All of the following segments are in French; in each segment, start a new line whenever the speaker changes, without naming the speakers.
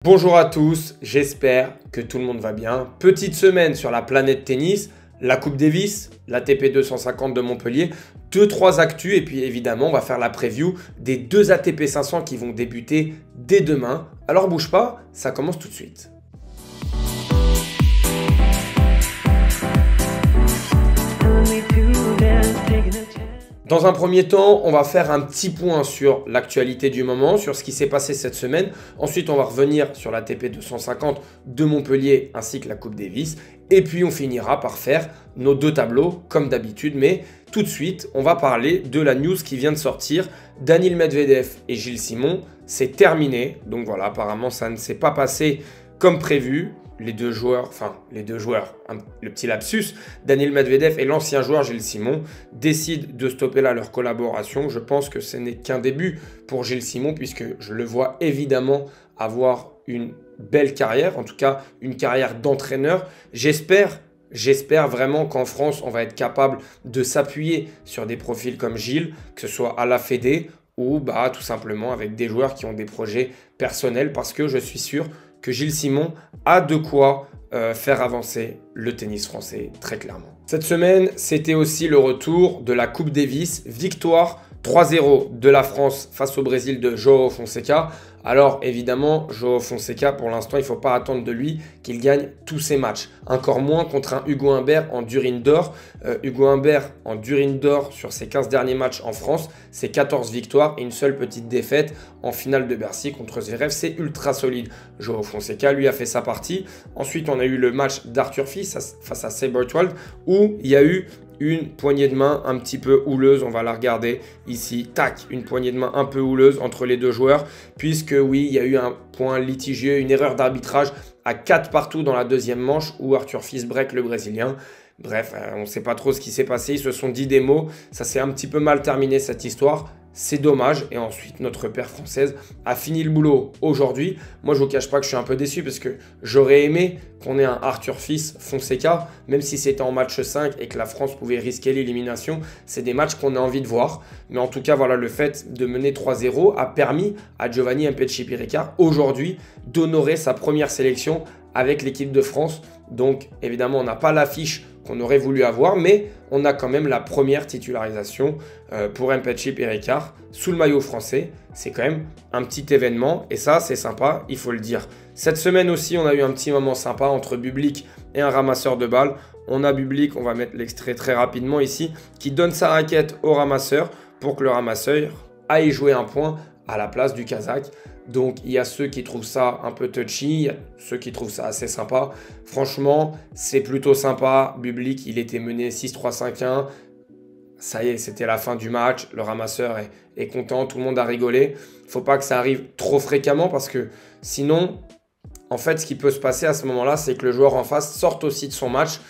Bonjour à tous, j'espère que tout le monde va bien. Petite semaine sur la planète tennis, la Coupe Davis, l'ATP 250 de Montpellier, 2-3 actus et puis évidemment on va faire la preview des deux ATP 500 qui vont débuter dès demain. Alors bouge pas, ça commence tout de suite. Dans un premier temps, on va faire un petit point sur l'actualité du moment, sur ce qui s'est passé cette semaine. Ensuite, on va revenir sur l'ATP 250 de Montpellier ainsi que la Coupe Davis. Et puis, on finira par faire nos deux tableaux comme d'habitude. Mais tout de suite, on va parler de la news qui vient de sortir. Daniil Medvedev et Gilles Simon, c'est terminé. Donc voilà, apparemment, ça ne s'est pas passé comme prévu. Les deux joueurs, le petit lapsus, Daniil Medvedev et l'ancien joueur Gilles Simon décident de stopper là leur collaboration. Je pense que ce n'est qu'un début pour Gilles Simon puisque je le vois évidemment avoir une belle carrière, en tout cas une carrière d'entraîneur. J'espère vraiment qu'en France, on va être capable de s'appuyer sur des profils comme Gilles, que ce soit à la Fédé ou tout simplement avec des joueurs qui ont des projets personnels parce que je suis sûr que Gilles Simon a de quoi faire avancer le tennis français, très clairement. Cette semaine, c'était aussi le retour de la Coupe Davis, victoire 3-0 de la France face au Brésil de João Fonseca. Alors évidemment, João Fonseca, pour l'instant, il ne faut pas attendre de lui qu'il gagne tous ses matchs. Encore moins contre un Hugo Humbert en dur indoor. Hugo Humbert en dur indoor sur ses 15 derniers matchs en France, c'est 14 victoires et une seule petite défaite en finale de Bercy contre Zverev. C'est ultra solide. João Fonseca, lui, a fait sa partie. Ensuite, on a eu le match d'Arthur Fils face à Seybold où il y a eu une poignée de main un petit peu houleuse, on va la regarder ici, tac, une poignée de main un peu houleuse entre les deux joueurs, puisque oui, il y a eu un point litigieux, une erreur d'arbitrage à 4 partout dans la deuxième manche où Arthur Fils break le Brésilien. Bref, on ne sait pas trop ce qui s'est passé, ils se sont dit des mots, ça s'est un petit peu mal terminé cette histoire. C'est dommage. Et ensuite, notre paire française a fini le boulot aujourd'hui. Moi, je ne vous cache pas que je suis un peu déçu parce que j'aurais aimé qu'on ait un Arthur Fils Fonseca, même si c'était en match 5 et que la France pouvait risquer l'élimination. C'est des matchs qu'on a envie de voir. Mais en tout cas, voilà, le fait de mener 3-0 a permis à Giovanni Impellici-Ricard aujourd'hui d'honorer sa première sélection avec l'équipe de France. Donc, évidemment, on n'a pas l'affiche qu'on aurait voulu avoir, mais on a quand même la première titularisation pour Impellici-Ricard sous le maillot français. C'est quand même un petit événement et ça, c'est sympa, il faut le dire. Cette semaine aussi, on a eu un petit moment sympa entre Bublik et un ramasseur de balles. On a Bublik, on va mettre l'extrait très rapidement ici, qui donne sa raquette au ramasseur pour que le ramasseur aille jouer un point à la place du Kazakh. Donc, il y a ceux qui trouvent ça un peu touchy, il y a ceux qui trouvent ça assez sympa. Franchement, c'est plutôt sympa. Bublik, il était mené 6-3-5-1. Ça y est, c'était la fin du match. Le ramasseur est content, tout le monde a rigolé. Il ne faut pas que ça arrive trop fréquemment parce que sinon, en fait, ce qui peut se passer à ce moment-là, c'est que le joueur en face sorte aussi de son match.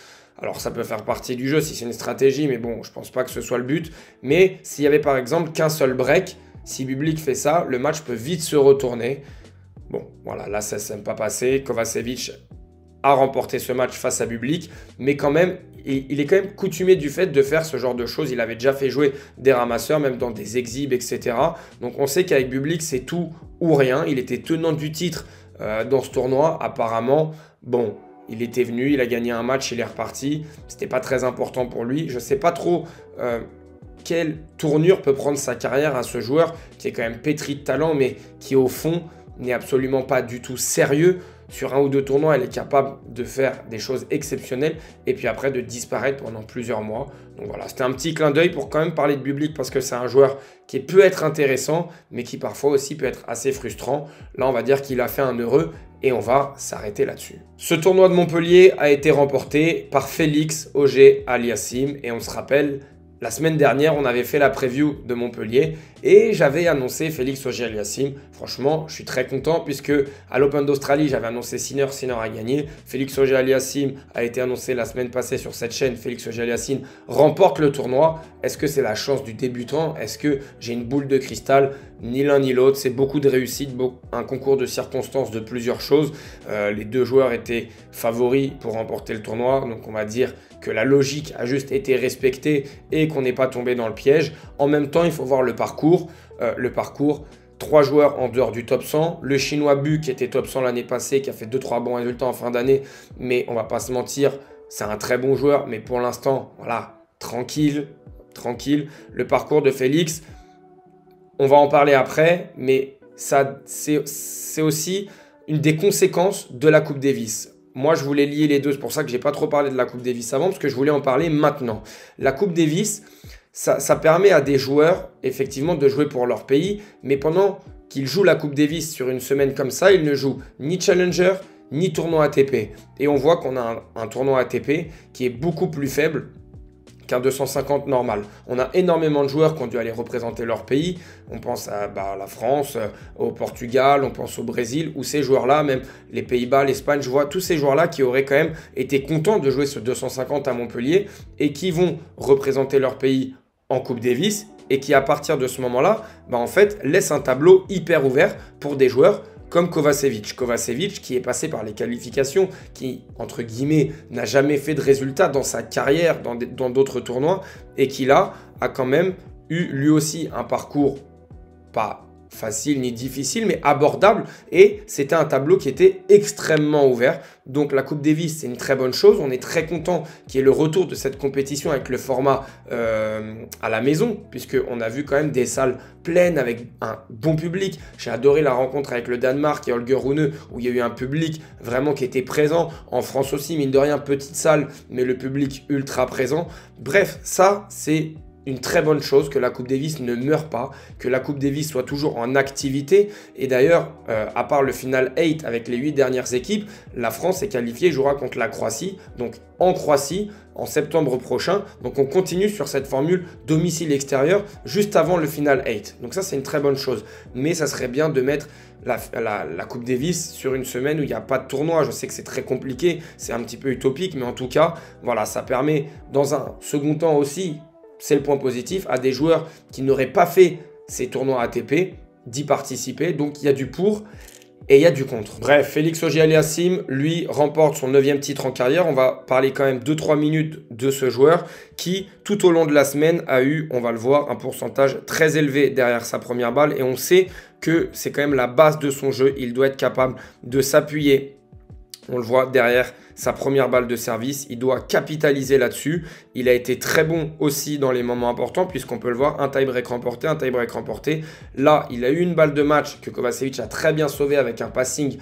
Alors, ça peut faire partie du jeu si c'est une stratégie, mais bon, je ne pense pas que ce soit le but. Mais s'il y avait par exemple qu'un seul break, si Bublik fait ça, le match peut vite se retourner. Bon, voilà, là, ça ne s'est pas passé. Kovacevic a remporté ce match face à Bublik, mais quand même, il est quand même coutumier du fait de faire ce genre de choses. Il avait déjà fait jouer des ramasseurs, même dans des exhibs, etc. Donc, on sait qu'avec Bublik, c'est tout ou rien. Il était tenant du titre dans ce tournoi. Apparemment, bon, il était venu, il a gagné un match, il est reparti. C'était pas très important pour lui. Je ne sais pas trop quelle tournure peut prendre sa carrière à ce joueur qui est quand même pétri de talent, mais qui au fond n'est absolument pas du tout sérieux. Sur un ou deux tournois, elle est capable de faire des choses exceptionnelles et puis après de disparaître pendant plusieurs mois. Donc voilà, c'était un petit clin d'œil pour quand même parler de Bublik parce que c'est un joueur qui peut être intéressant, mais qui parfois aussi peut être assez frustrant. Là, on va dire qu'il a fait un heureux et on va s'arrêter là-dessus. Ce tournoi de Montpellier a été remporté par Félix Auger-Aliassime et on se rappelle, la semaine dernière, on avait fait la preview de Montpellier et j'avais annoncé Félix Auger-Aliassime. Franchement, je suis très content puisque à l'Open d'Australie, j'avais annoncé Sinner a gagné. Félix Auger-Aliassime a été annoncé la semaine passée sur cette chaîne. Félix Auger-Aliassime remporte le tournoi. Est-ce que c'est la chance du débutant? Est-ce que j'ai une boule de cristal? Ni l'un ni l'autre. C'est beaucoup de réussite, un concours de circonstances de plusieurs choses. Les deux joueurs étaient favoris pour remporter le tournoi. Donc on va dire que la logique a juste été respectée et qu'on n'est pas tombé dans le piège. En même temps, il faut voir le parcours. Le parcours, 3 joueurs en dehors du top 100. Le Chinois Bu qui était top 100 l'année passée, qui a fait 2-3 bons résultats en fin d'année. Mais on va pas se mentir, c'est un très bon joueur. Mais pour l'instant, voilà, tranquille. Le parcours de Félix, on va en parler après. Mais ça, c'est aussi une des conséquences de la Coupe Davis. Moi, je voulais lier les deux. C'est pour ça que je n'ai pas trop parlé de la Coupe Davis avant, parce que je voulais en parler maintenant. La Coupe Davis, ça permet à des joueurs, effectivement, de jouer pour leur pays. Mais pendant qu'ils jouent la Coupe Davis sur une semaine comme ça, ils ne jouent ni Challenger, ni tournoi ATP. Et on voit qu'on a un tournoi ATP qui est beaucoup plus faible qu'un 250 normal. On a énormément de joueurs qui ont dû aller représenter leur pays. On pense à la France, au Portugal, on pense au Brésil, où ces joueurs-là, même les Pays-Bas, l'Espagne, je vois tous ces joueurs-là qui auraient quand même été contents de jouer ce 250 à Montpellier et qui vont représenter leur pays en Coupe Davis et qui, à partir de ce moment-là, en fait, laissent un tableau hyper ouvert pour des joueurs comme Kovacevic. Kovacevic qui est passé par les qualifications, qui, entre guillemets, n'a jamais fait de résultats dans sa carrière, dans d'autres tournois, et qui là a quand même eu lui aussi un parcours pas facile ni difficile, mais abordable, et c'était un tableau qui était extrêmement ouvert. Donc la Coupe Davis, c'est une très bonne chose. On est très content qu'il y ait le retour de cette compétition avec le format à la maison, puisqu'on a vu quand même des salles pleines avec un bon public. J'ai adoré la rencontre avec le Danemark et Holger Rune, où il y a eu un public vraiment qui était présent. En France aussi, mine de rien, petite salle, mais le public ultra présent. Bref, ça, c'est une très bonne chose que la Coupe Davis ne meure pas, que la Coupe Davis soit toujours en activité. Et d'ailleurs, à part le final 8 avec les 8 dernières équipes, la France est qualifiée, jouera contre la Croatie. Donc en Croatie, en septembre prochain. Donc on continue sur cette formule domicile extérieur juste avant le final 8. Donc ça, c'est une très bonne chose. Mais ça serait bien de mettre la Coupe Davis sur une semaine où il n'y a pas de tournoi. Je sais que c'est très compliqué, c'est un petit peu utopique, mais en tout cas, voilà, ça permet dans un second temps aussi, c'est le point positif, à des joueurs qui n'auraient pas fait ces tournois ATP d'y participer. Donc il y a du pour et il y a du contre. Bref, Félix Auger-Aliassime, lui, remporte son 9e titre en carrière. On va parler quand même 2-3 minutes de ce joueur qui, tout au long de la semaine, a eu, on va le voir, un pourcentage très élevé derrière sa première balle. Et on sait que c'est quand même la base de son jeu. Il doit être capable de s'appuyer. On le voit derrière sa première balle de service. Il doit capitaliser là-dessus. Il a été très bon aussi dans les moments importants, puisqu'on peut le voir, un tie-break remporté, un tie-break remporté. Là, il a eu une balle de match que Kovacevic a très bien sauvé avec un passing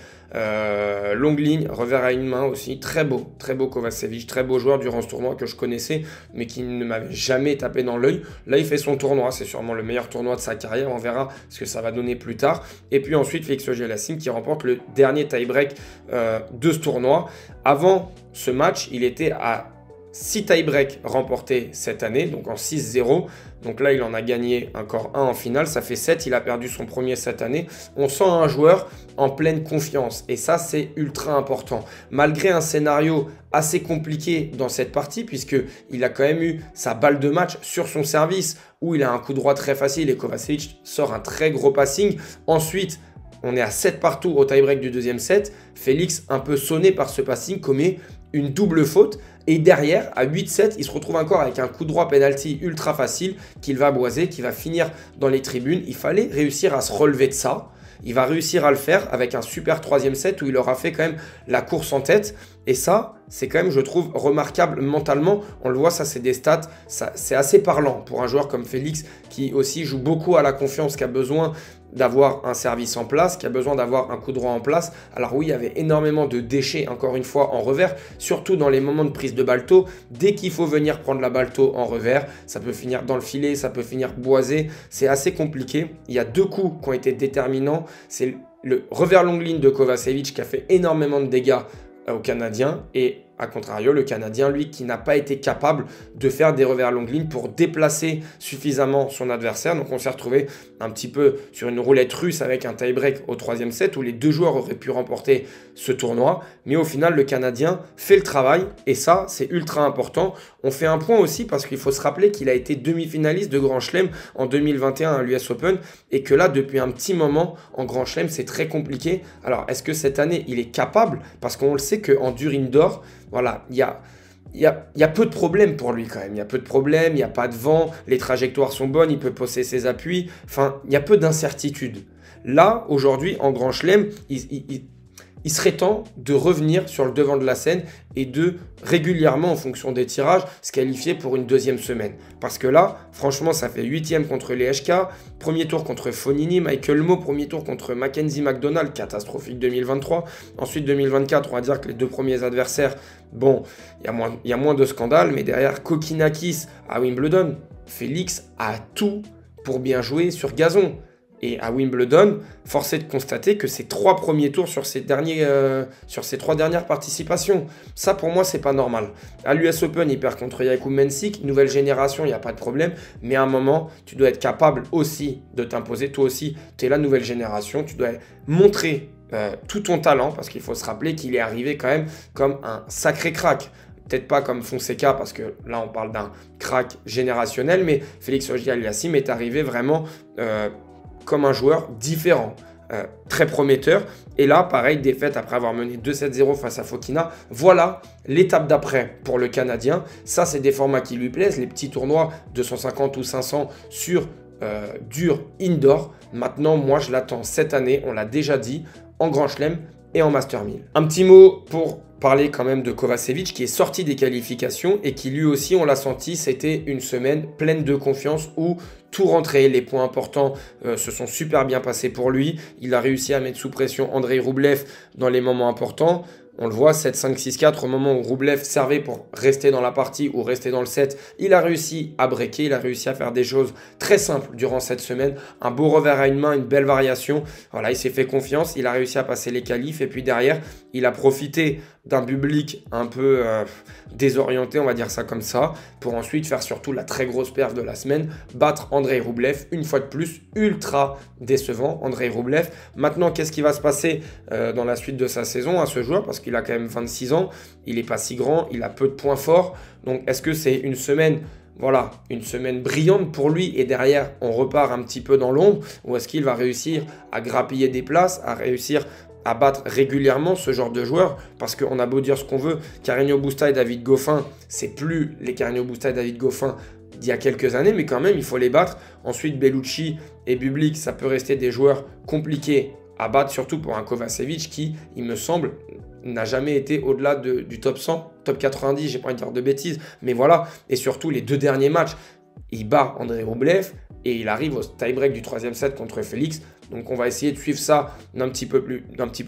longue ligne, revers à une main aussi. Très beau Kovacevic, très beau joueur durant ce tournoi que je connaissais, mais qui ne m'avait jamais tapé dans l'œil. Là, il fait son tournoi. C'est sûrement le meilleur tournoi de sa carrière. On verra ce que ça va donner plus tard. Et puis ensuite, Félix Auger-Aliassime qui remporte le dernier tie-break de ce tournoi. Avant ce match, il était à 6 tie-breaks remportés cette année, donc en 6-0. Donc là, il en a gagné encore un en finale, ça fait 7. Il a perdu son premier cette année. On sent un joueur en pleine confiance et ça, c'est ultra important. Malgré un scénario assez compliqué dans cette partie, puisqu'il a quand même eu sa balle de match sur son service où il a un coup droit très facile et Kovacevic sort un très gros passing. Ensuite, on est à 7 partout au tie-break du deuxième set. Félix, un peu sonné par ce passing, commet une double faute. Et derrière, à 8-7, il se retrouve encore avec un coup droit penalty ultra facile qu'il va boiser, qui va finir dans les tribunes. Il fallait réussir à se relever de ça. Il va réussir à le faire avec un super troisième set où il aura fait quand même la course en tête. Et ça, c'est quand même, je trouve, remarquable mentalement. On le voit, ça, c'est des stats. C'est assez parlant pour un joueur comme Félix qui aussi joue beaucoup à la confiance, qui a besoin d'avoir un service en place, qui a besoin d'avoir un coup droit en place. Alors oui, il y avait énormément de déchets, encore une fois, en revers, surtout dans les moments de prise de balle tôt. Dès qu'il faut venir prendre la balle tôt en revers, ça peut finir dans le filet, ça peut finir boisé. C'est assez compliqué. Il y a 2 coups qui ont été déterminants. C'est le revers longue ligne de Kovacevic qui a fait énormément de dégâts aux Canadiens et a contrario, le Canadien, lui, qui n'a pas été capable de faire des revers longue ligne pour déplacer suffisamment son adversaire. Donc on s'est retrouvé un petit peu sur une roulette russe avec un tie-break au 3e set où les 2 joueurs auraient pu remporter ce tournoi. Mais au final, le Canadien fait le travail et ça, c'est ultra important. On fait un point aussi parce qu'il faut se rappeler qu'il a été demi-finaliste de Grand Chelem en 2021 à l'US Open et que là, depuis un petit moment, en Grand Chelem, c'est très compliqué. Alors, est-ce que cette année, il est capable? Parce qu'on le sait qu'en dur indoor, voilà, il y a peu de problèmes pour lui quand même. Il y a peu de problèmes, il n'y a pas de vent, les trajectoires sont bonnes, il peut poser ses appuis. Enfin, il y a peu d'incertitudes. Là, aujourd'hui, en Grand Chelem, il serait temps de revenir sur le devant de la scène et de régulièrement, en fonction des tirages, se qualifier pour une deuxième semaine. Parce que là, franchement, ça fait 8e contre les HK, premier tour contre Fonini, Michael Mo, premier tour contre Mackenzie McDonald, catastrophique 2023. Ensuite, 2024, on va dire que les 2 premiers adversaires, bon, il y a moins de scandales, mais derrière, Kokinakis à Wimbledon, Félix a tout pour bien jouer sur gazon. Et à Wimbledon, force est de constater que ces 3 premiers tours sur ces 3 dernières participations, ça pour moi c'est pas normal. À l'US Open, il perd contre Jakub Mensik, nouvelle génération, il n'y a pas de problème, mais à un moment, tu dois être capable aussi de t'imposer. Toi aussi, tu es la nouvelle génération, tu dois montrer tout ton talent, parce qu'il faut se rappeler qu'il est arrivé quand même comme un sacré crack. Peut-être pas comme Fonseca, parce que là on parle d'un crack générationnel, mais Félix Auger-Aliassime est arrivé vraiment comme un joueur différent, très prometteur. Et là, pareil, défaite après avoir mené 2-7-0 face à Fokina. Voilà l'étape d'après pour le Canadien. Ça, c'est des formats qui lui plaisent, les petits tournois 250 ou 500 sur dur indoor. Maintenant, moi, je l'attends cette année, on l'a déjà dit, en Grand Chelem et en Master 1000. Un petit mot pour parler quand même de Kovacevic qui est sorti des qualifications et qui lui aussi, on l'a senti, c'était une semaine pleine de confiance où tout rentrait, les points importants se sont super bien passés pour lui. Il a réussi à mettre sous pression Andrei Rublev dans les moments importants. On le voit, 7-5-6-4, au moment où Rublev servait pour rester dans la partie ou rester dans le set, il a réussi à breaker, il a réussi à faire des choses très simples durant cette semaine. Un beau revers à une main, une belle variation. Voilà, il s'est fait confiance, il a réussi à passer les qualifs et puis derrière, il a profité d'un public un peu désorienté, on va dire ça comme ça, pour ensuite faire surtout la très grosse perf de la semaine, battre Andrei Rublev, une fois de plus, ultra décevant, Andrei Rublev. Maintenant, qu'est-ce qui va se passer dans la suite de sa saison à ce joueur, parce qu'il a quand même 26 ans, il n'est pas si grand, il a peu de points forts, donc est-ce que c'est une semaine... Voilà, une semaine brillante pour lui et derrière, on repart un petit peu dans l'ombre, ou est-ce qu'il va réussir à grappiller des places, à réussir à battre régulièrement ce genre de joueur, parce qu'on a beau dire ce qu'on veut, Carreño Busta et David Goffin, c'est plus les Carreño Busta et David Goffin d'il y a quelques années, mais quand même, il faut les battre. Ensuite, Bellucci et Bublik, ça peut rester des joueurs compliqués à battre, surtout pour un Kovacevic qui, il me semble, n'a jamais été au-delà du top 100, top 90, j'ai pas envie de dire de bêtises, mais voilà. Et surtout, les 2 derniers matchs, il bat Andrei Rublev et il arrive au tie-break du 3e set contre Félix. Donc on va essayer de suivre ça d'un petit peu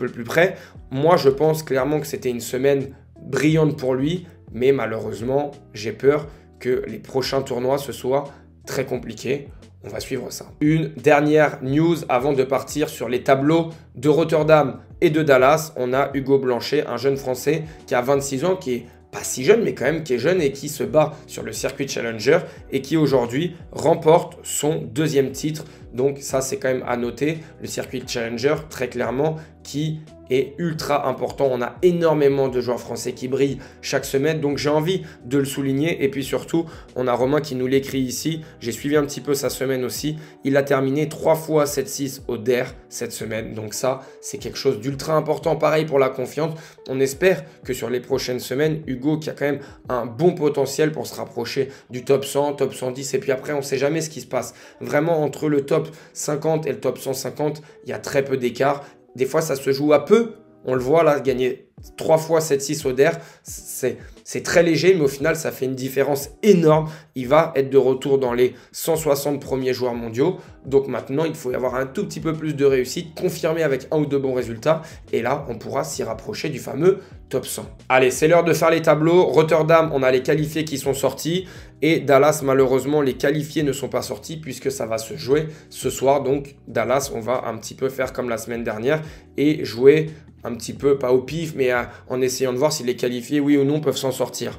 plus près. Moi, je pense clairement que c'était une semaine brillante pour lui, mais malheureusement, j'ai peur que les prochains tournois, ce soit très compliqué. On va suivre ça. Une dernière news avant de partir sur les tableaux de Rotterdam et de Dallas. On a Hugo Blanchet, un jeune Français qui a 26 ans, qui est pas si jeune, mais quand même qui est jeune et qui se bat sur le circuit Challenger et qui aujourd'hui remporte son 2e titre. Donc ça, c'est quand même à noter. Le circuit Challenger, très clairement, qui est ultra important. On a énormément de joueurs français qui brillent chaque semaine, donc j'ai envie de le souligner. Et puis surtout, on a Romain qui nous l'écrit ici. J'ai suivi un petit peu sa semaine aussi. Il a terminé 3 fois 7-6 au DER cette semaine. Donc ça, c'est quelque chose d'ultra important. Pareil pour la confiance. On espère que sur les prochaines semaines, Hugo, qui a quand même un bon potentiel pour se rapprocher du top 100, top 110. Et puis après, on ne sait jamais ce qui se passe. Vraiment, entre le top 50 et le top 150, il y a très peu d'écart. Des fois, ça se joue à peu. On le voit là, gagner 3 fois 7-6 au DER, c'est très léger, mais au final, ça fait une différence énorme. Il va être de retour dans les 160 premiers joueurs mondiaux. Donc maintenant, il faut y avoir un tout petit peu plus de réussite, confirmé avec 1 ou 2 bons résultats. Et là, on pourra s'y rapprocher du fameux top 100. Allez, c'est l'heure de faire les tableaux. Rotterdam, on a les qualifiés qui sont sortis. Et Dallas, malheureusement, les qualifiés ne sont pas sortis puisque ça va se jouer ce soir. Donc Dallas, on va un petit peu faire comme la semaine dernière et jouer un petit peu, pas au pif, mais en essayant de voir si les qualifiés, oui ou non, peuvent s'en sortir.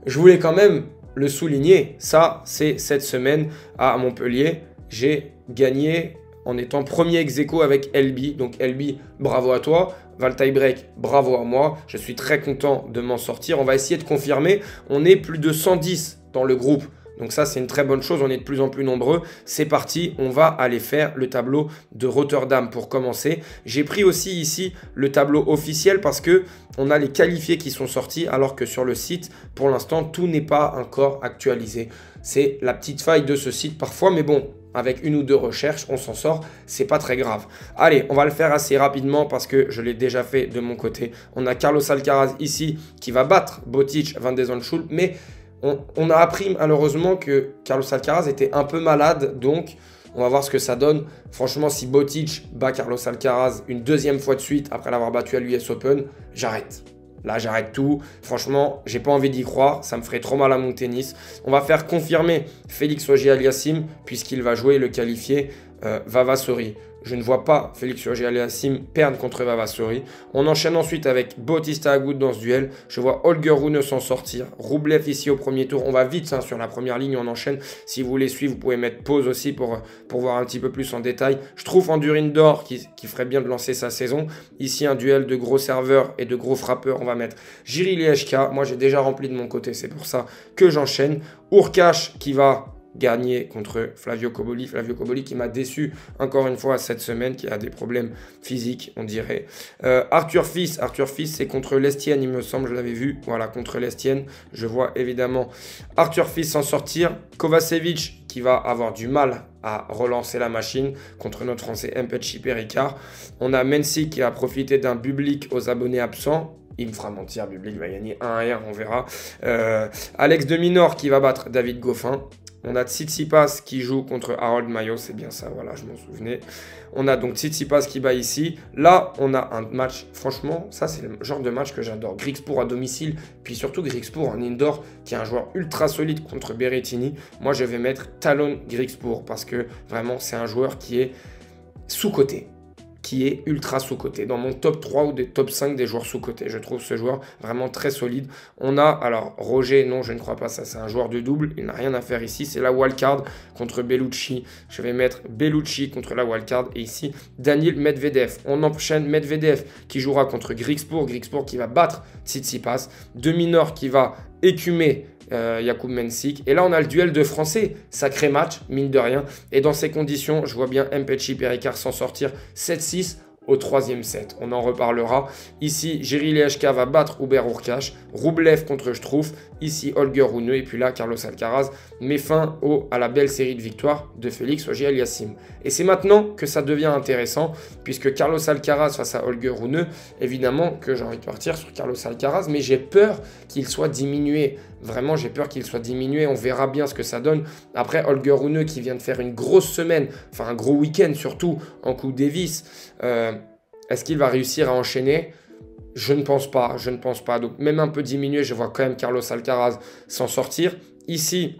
Je voulais quand même le souligner. Ça, c'est cette semaine à Montpellier. J'ai gagné en étant premier ex-aequo avec LB. Donc LB, bravo à toi. Val tie-break, bravo à moi. Je suis très content de m'en sortir. On va essayer de confirmer. On est plus de 110 dans le groupe. Donc ça, c'est une très bonne chose. On est de plus en plus nombreux. C'est parti. On va aller faire le tableau de Rotterdam pour commencer. J'ai pris aussi ici le tableau officiel parce que on a les qualifiés qui sont sortis alors que sur le site, pour l'instant, tout n'est pas encore actualisé. C'est la petite faille de ce site parfois. Mais bon, avec une ou deux recherches, on s'en sort, c'est pas très grave. Allez, on va le faire assez rapidement parce que je l'ai déjà fait de mon côté. On a Carlos Alcaraz ici qui va battre Botic, Van de Zandschulp, mais on a appris malheureusement que Carlos Alcaraz était un peu malade, donc on va voir ce que ça donne. Franchement, si Botic bat Carlos Alcaraz une deuxième fois de suite après l'avoir battu à l'US Open, j'arrête. Là, j'arrête tout. Franchement, j'ai pas envie d'y croire. Ça me ferait trop mal à mon tennis. On va faire confirmer Félix Auger-Aliassime puisqu'il va jouer le qualifié Vavasori. Je ne vois pas Félix Auger-Aliassime perdre contre Vavasori. On enchaîne ensuite avec Bautista Agut dans ce duel. Je vois Holger Rune s'en sortir. Rublev ici au premier tour. On va vite sur la première ligne, on enchaîne. Si vous voulez suivre, vous pouvez mettre pause aussi pour voir un petit peu plus en détail. Je trouve Andurine d'or qui ferait bien de lancer sa saison. Ici, un duel de gros serveurs et de gros frappeurs. On va mettre Jiří Liečka. Moi, j'ai déjà rempli de mon côté. C'est pour ça que j'enchaîne. Hurkacz qui va gagné contre Flavio Cobolli. Flavio Cobolli qui m'a déçu encore une fois cette semaine, qui a des problèmes physiques, on dirait. Arthur Fils c'est contre Lestienne, il me semble, je l'avais vu. Voilà, contre Lestienne. Je vois évidemment Arthur Fils s'en sortir. Kovacevic qui va avoir du mal à relancer la machine contre notre Français Mpetshi Ricard. On a Mensik qui a profité d'un public aux abonnés absents. Il me fera mentir, Bublik va gagner 1-1, on verra. Alex de Minaur qui va battre David Goffin. On a Tsitsipas qui joue contre Harold Mayo, c'est bien ça, voilà, je m'en souvenais. On a donc Tsitsipas qui bat ici. Là, on a un match, franchement, ça c'est le genre de match que j'adore. Griekspoor à domicile, puis surtout Griekspoor en indoor, qui est un joueur ultra solide contre Berrettini. Moi, je vais mettre Talon Griekspoor, parce que vraiment, c'est un joueur qui est sous-coté. Qui est ultra sous-coté. Dans mon top 3 ou des top 5 des joueurs sous-cotés. Je trouve ce joueur vraiment très solide. On a, alors, Roger, non, je ne crois pas ça. C'est un joueur de double. Il n'a rien à faire ici. C'est la wildcard contre Bellucci. Je vais mettre Bellucci contre la wildcard. Et ici, Daniil Medvedev. On enchaîne Medvedev qui jouera contre Griekspoor. Griekspoor qui va battre Tsitsipas. De Minaur qui va écumer Jakub Mensik. Et là, on a le duel de Français. Sacré match, mine de rien. Et dans ces conditions, je vois bien Mpetshi Ricard s'en sortir 7-6 au troisième set. On en reparlera. Ici, Jiří Liečka va battre Hubert Hurkacz. Rublev contre Struff. Ici, Holger Rune. Et puis là, Carlos Alcaraz met fin à la belle série de victoires de Félix Auger-Aliassime. Et c'est maintenant que ça devient intéressant, puisque Carlos Alcaraz face à Holger Rune, évidemment que j'ai envie de partir sur Carlos Alcaraz, mais j'ai peur qu'il soit diminué. Vraiment, j'ai peur qu'il soit diminué. On verra bien ce que ça donne. Après, Holger Rune qui vient de faire une grosse semaine, enfin un gros week-end surtout, en Coupe Davis. Est-ce qu'il va réussir à enchaîner ? Je ne pense pas, je ne pense pas. Donc même un peu diminué, je vois quand même Carlos Alcaraz s'en sortir. Ici,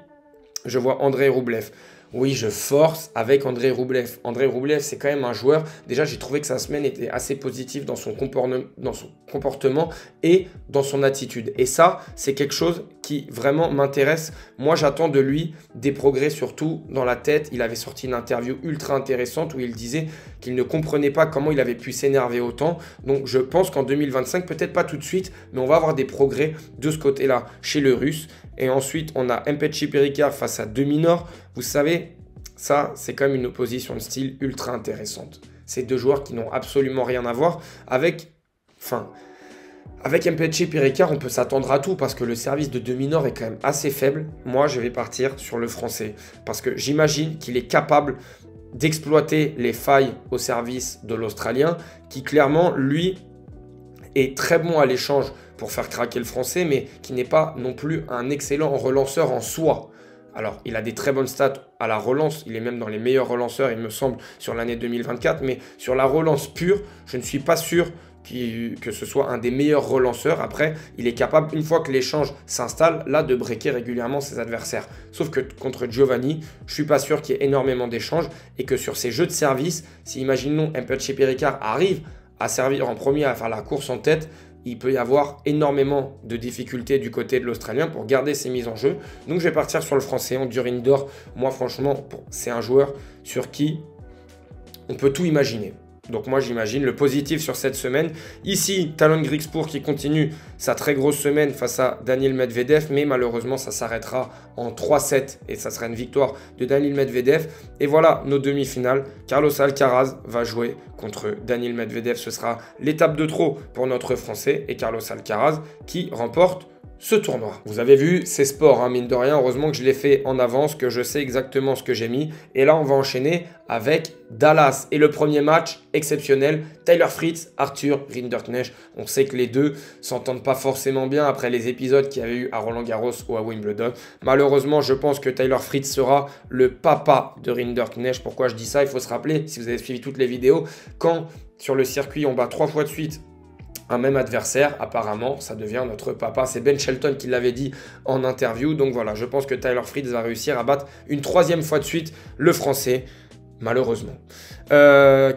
je vois Andrei Rublev. Oui, je force avec Andrei Rublev. Andrei Rublev, c'est quand même un joueur. Déjà, j'ai trouvé que sa semaine était assez positive dans son comportement et dans son attitude. Et ça, c'est quelque chose qui vraiment m'intéresse. Moi, j'attends de lui des progrès, surtout dans la tête. Il avait sorti une interview ultra intéressante où il disait qu'il ne comprenait pas comment il avait pu s'énerver autant. Donc, je pense qu'en 2025, peut-être pas tout de suite, mais on va avoir des progrès de ce côté-là chez le Russe. Et ensuite, on a Mpetshi Ricard face à De Minaur. Vous savez, ça, c'est quand même une opposition de style ultra intéressante. C'est deux joueurs qui n'ont absolument rien à voir avec Mpetshi Ricard, on peut s'attendre à tout parce que le service de De Minaur est quand même assez faible. Moi, je vais partir sur le français parce que j'imagine qu'il est capable d'exploiter les failles au service de l'Australien qui, clairement, lui, est très bon à l'échange pour faire craquer le français, mais qui n'est pas non plus un excellent relanceur en soi. Alors, il a des très bonnes stats à la relance, il est même dans les meilleurs relanceurs, il me semble, sur l'année 2024, mais sur la relance pure, je ne suis pas sûr que ce soit un des meilleurs relanceurs. Après, il est capable, une fois que l'échange s'installe, là, de breaker régulièrement ses adversaires. Sauf que contre Giovanni, je ne suis pas sûr qu'il y ait énormément d'échanges et que sur ces jeux de service, si imaginons Mpetshi Ricard arrive à servir en premier, à faire la course en tête, il peut y avoir énormément de difficultés du côté de l'Australien pour garder ses mises en jeu. Donc je vais partir sur le français, Andurine d'or. Moi franchement, c'est un joueur sur qui on peut tout imaginer. Donc moi j'imagine le positif sur cette semaine. Ici, Talon Griekspoor qui continue sa très grosse semaine face à Daniil Medvedev, mais malheureusement ça s'arrêtera en 3-7 et ça sera une victoire de Daniil Medvedev. Et voilà nos demi-finales. Carlos Alcaraz va jouer contre Daniil Medvedev. Ce sera l'étape de trop pour notre Français et Carlos Alcaraz qui remporte ce tournoi. Vous avez vu, c'est sport, hein, mine de rien. Heureusement que je l'ai fait en avance, que je sais exactement ce que j'ai mis. Et là, on va enchaîner avec Dallas. Et le premier match exceptionnel, Taylor Fritz, Arthur Rinderknecht. On sait que les deux s'entendent pas forcément bien après les épisodes qu'il y avait eu à Roland-Garros ou à Wimbledon. Malheureusement, je pense que Taylor Fritz sera le papa de Rinderknecht. Pourquoi je dis ça? Il faut se rappeler, si vous avez suivi toutes les vidéos, quand sur le circuit, on bat 3 fois de suite un même adversaire, apparemment, ça devient notre papa. C'est Ben Shelton qui l'avait dit en interview. Donc voilà, je pense que Taylor Fritz va réussir à battre une 3e fois de suite le Français, malheureusement.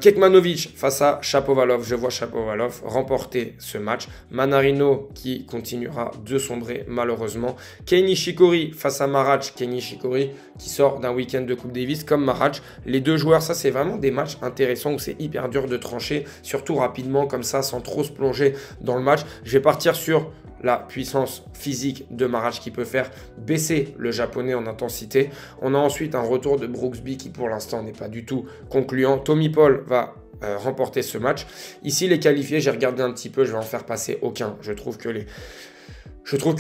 Kekmanovic face à Shapovalov. Je vois Shapovalov remporter ce match. Manarino qui continuera de sombrer, malheureusement. Kei Nishikori face à Marach. Kei Nishikori qui sort d'un week-end de Coupe Davis comme Marach. Les deux joueurs, ça c'est vraiment des matchs intéressants où c'est hyper dur de trancher, surtout rapidement comme ça, sans trop se plonger dans le match. Je vais partir sur la puissance physique de Marach qui peut faire baisser le japonais en intensité. On a ensuite un retour de Brooksby qui pour l'instant n'est pas du tout concluant. Tommy Paul va remporter ce match. Ici les qualifiés, j'ai regardé un petit peu, je vais en faire passer aucun. Je trouve que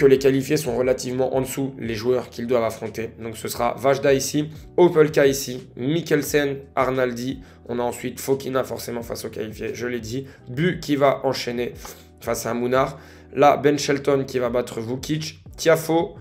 les qualifiés sont relativement en dessous les joueurs qu'ils doivent affronter. Donc ce sera Vajda ici, Opelka ici, Mikkelsen, Arnaldi. On a ensuite Fokina forcément face aux qualifiés, je l'ai dit. Bu qui va enchaîner face à Munar. Là, Ben Shelton qui va battre Vukic. Tiafoe,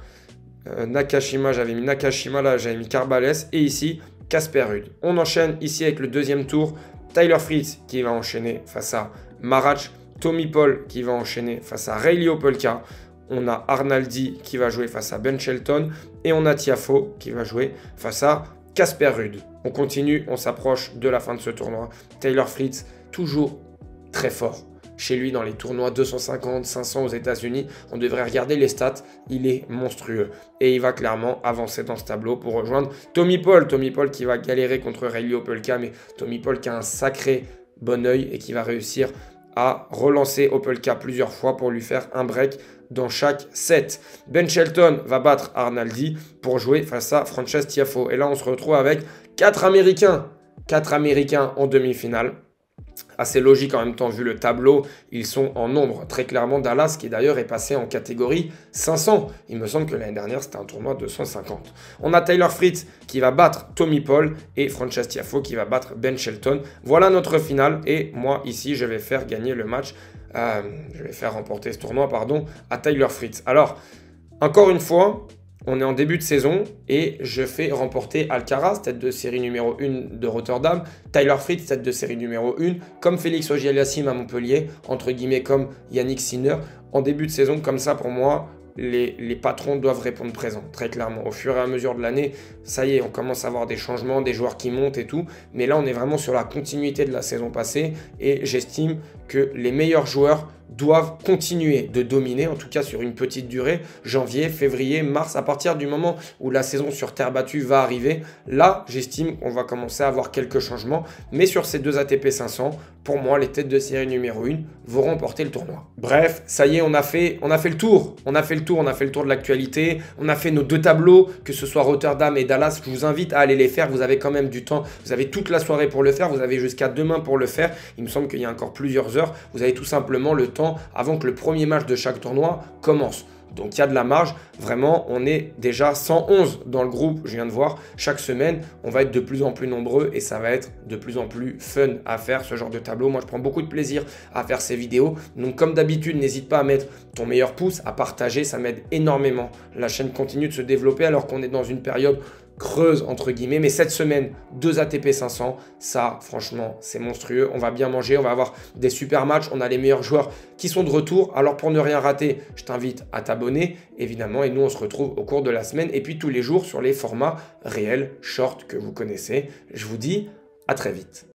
Nakashima, j'avais mis Nakashima, là j'avais mis Carbales. Et ici, Casper Ruud. On enchaîne ici avec le deuxième tour. Tyler Fritz qui va enchaîner face à Marach. Tommy Paul qui va enchaîner face à Reilly Opelka. On a Arnaldi qui va jouer face à Ben Shelton. Et on a Tiafoe qui va jouer face à Casper Ruud. On continue, on s'approche de la fin de ce tournoi. Taylor Fritz, toujours très fort. Chez lui, dans les tournois 250, 500 aux États-Unis, on devrait regarder les stats. Il est monstrueux. Et il va clairement avancer dans ce tableau pour rejoindre Tommy Paul. Tommy Paul qui va galérer contre Reilly Opelka. Mais Tommy Paul qui a un sacré bon œil et qui va réussir à relancer Opelka plusieurs fois pour lui faire un break dans chaque set. Ben Shelton va battre Arnaldi pour jouer face à Frances Tiafoe. Et là, on se retrouve avec 4 Américains. 4 Américains en demi-finale. Assez logique en même temps vu le tableau, ils sont en nombre. Très clairement, Dallas qui d'ailleurs est passé en catégorie 500. Il me semble que l'année dernière c'était un tournoi de 150. On a Taylor Fritz qui va battre Tommy Paul et Frances Tiafoe qui va battre Ben Shelton. Voilà notre finale et moi ici je vais faire gagner le match, je vais faire remporter ce tournoi pardon à Taylor Fritz. Alors encore une fois, on est en début de saison et je fais remporter Alcaraz, tête de série numéro 1 de Rotterdam, Tyler Fritz, tête de série numéro 1, comme Félix Auger-Aliassime à Montpellier, entre guillemets comme Yannick Sinner. En début de saison, comme ça pour moi, les patrons doivent répondre présent, très clairement. Au fur et à mesure de l'année, ça y est, on commence à avoir des changements, des joueurs qui montent et tout. Mais là, on est vraiment sur la continuité de la saison passée et j'estime que les meilleurs joueurs doivent continuer de dominer, en tout cas sur une petite durée, janvier, février, mars, à partir du moment où la saison sur terre battue va arriver, là, j'estime qu'on va commencer à avoir quelques changements, mais sur ces deux ATP 500, pour moi, les têtes de série numéro 1 vont remporter le tournoi. Bref, ça y est, on a fait le tour, on a fait le tour de l'actualité, on a fait nos deux tableaux, que ce soit Rotterdam et Dallas, je vous invite à aller les faire, vous avez quand même du temps, vous avez toute la soirée pour le faire, vous avez jusqu'à demain pour le faire, il me semble qu'il y a encore plusieurs heures, vous avez tout simplement le temps avant que le premier match de chaque tournoi commence. Donc il y a de la marge, vraiment on est déjà 111 dans le groupe, je viens de voir, chaque semaine on va être de plus en plus nombreux et ça va être de plus en plus fun à faire ce genre de tableau. Moi je prends beaucoup de plaisir à faire ces vidéos, donc comme d'habitude n'hésite pas à mettre ton meilleur pouce, à partager, ça m'aide énormément. La chaîne continue de se développer alors qu'on est dans une période creuse entre guillemets, mais cette semaine 2 ATP 500, ça franchement c'est monstrueux, on va bien manger, on va avoir des super matchs, on a les meilleurs joueurs qui sont de retour, alors pour ne rien rater, je t'invite à t'abonner évidemment et nous on se retrouve au cours de la semaine et puis tous les jours sur les formats réels, short que vous connaissez. Je vous dis à très vite.